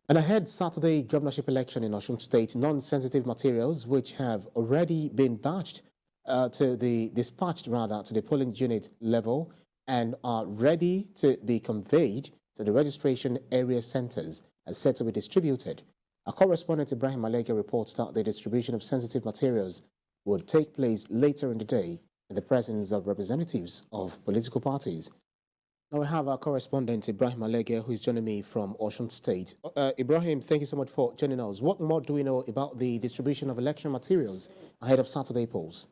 And ahead Saturday governorship election in Osun State, non-sensitive materials which have already been dispatched rather to the polling unit level and are ready to be conveyed to the registration area centers are set to be distributed. Our correspondent Ibrahim Maleke reports that the distribution of sensitive materials would take place later in the day in the presence of representatives of political parties. Now we have our correspondent Ibrahim Maleke, who is joining me from Osun State. Ibrahim, thank you so much for joining us. What more do we know about the distribution of election materials ahead of Saturday polls?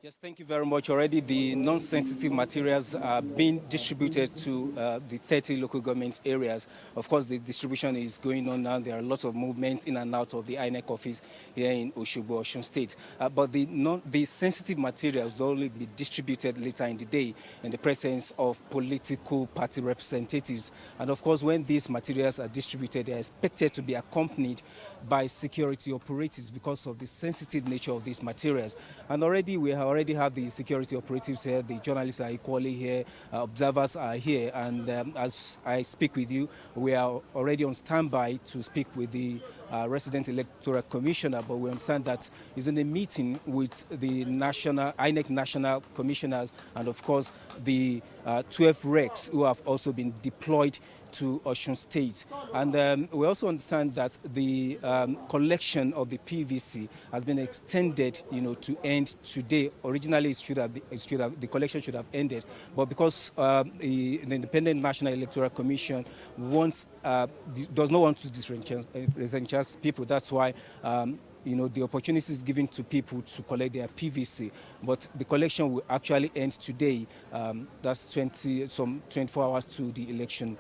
Yes, thank you very much. Already the non-sensitive materials are being distributed to the 30 local government areas. Of course, the distribution is going on now. There are lots of movements in and out of the INEC office here in Osogbo, Osun State. But the sensitive materials will only be distributed later in the day in the presence of political party representatives. And of course, when these materials are distributed, they are expected to be accompanied by security operatives because of the sensitive nature of these materials. And already we already have the security operatives here, the journalists are equally here, observers are here, and as I speak with you, we are already on standby to speak with the resident electoral commissioner, but we understand that he's in a meeting with the INEC national commissioners and of course the 12 recs who have also been deployed to Osun State. And we also understand that the collection of the PVC has been extended, to end today. Originally, the collection should have ended, but because the Independent National Electoral Commission does not want to disenchant people, that's why the opportunity is given to people to collect their PVC, but the collection will actually end today. That's 24 hours to the election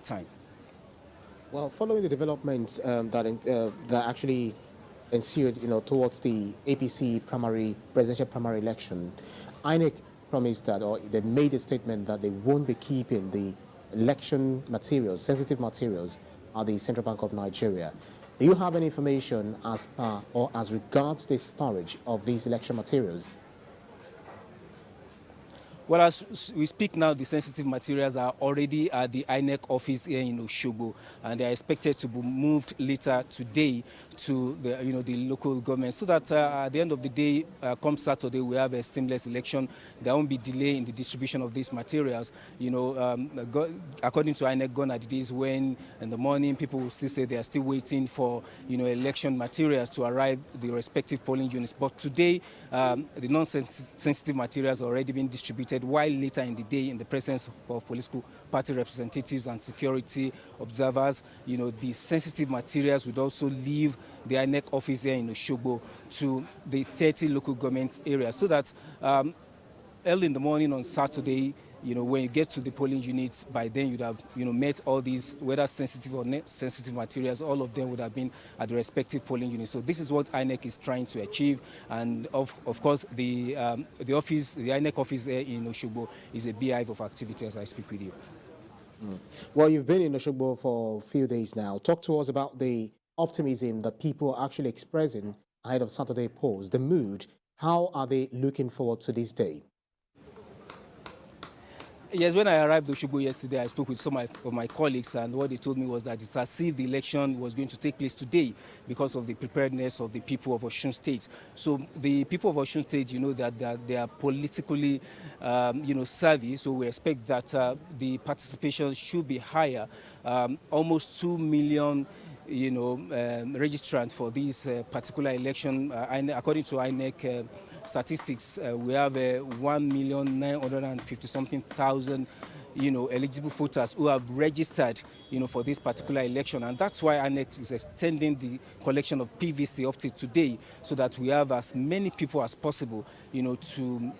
time. Well, following the developments that actually ensued, towards the APC presidential primary election, INEC promised that, or they made a statement that they won't be keeping the election materials, sensitive materials, at the Central Bank of Nigeria. Do you have any information as regards the storage of these election materials? Well, as we speak now, the sensitive materials are already at the INEC office here in Osogbo, and they are expected to be moved later today to the local government, so that at the end of the day, come Saturday, we have a seamless election. There won't be delay in the distribution of these materials. According to INEC, gone are the days when in the morning people will still say they are still waiting for election materials to arrive the respective polling units. But today, the non-sensitive materials are already being distributed, while later in the day, in the presence of political party representatives and security observers, the sensitive materials would also leave the INEC office here in Osogbo to the 30 local government areas, so that early in the morning on Saturday, when you get to the polling units, by then you'd have, met all these, whether sensitive or not sensitive materials, all of them would have been at the respective polling units. So this is what INEC is trying to achieve. And of course, the INEC office here in Osogbo is a beehive of activity as I speak with you. Well, you've been in Osogbo for a few days now. Talk to us about the optimism that people are actually expressing ahead of Saturday polls, the mood. How are they looking forward to this day? Yes, when I arrived in Osogbo yesterday, I spoke with some of my colleagues, and what they told me was that it's as if the election was going to take place today because of the preparedness of the people of Osun State. So the people of Osun State, that they are politically, savvy. So we expect that the participation should be higher. Almost 2 million registrants for this particular election. According to INEC statistics, we have 1,950,000 eligible voters who have registered, for this particular election. And that's why INEC is extending the collection of PVC up to today, so that we have as many people as possible, to,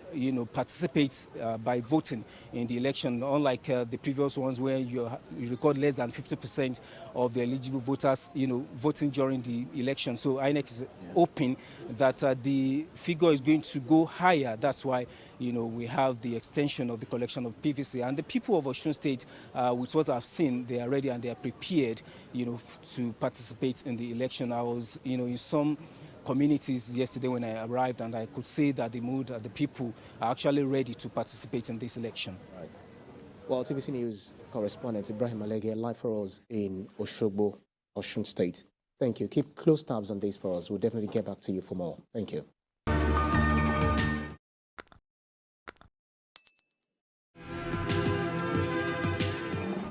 participate by voting in the election, unlike the previous ones where you record less than 50% of the eligible voters, voting during the election. So INEC is hoping that the figure is going to go higher. That's why, we have the extension of the collection of PVC. And the people of Osun State, with what I've seen, they are ready and they are prepared, to participate in the election. I was, in some communities yesterday when I arrived, and I could say that the mood, the people are actually ready to participate in this election. Right. Well, TVC News correspondent Ibrahim Alege live for us in Osun State. Thank you. Keep close tabs on this for us. We'll definitely get back to you for more. Thank you.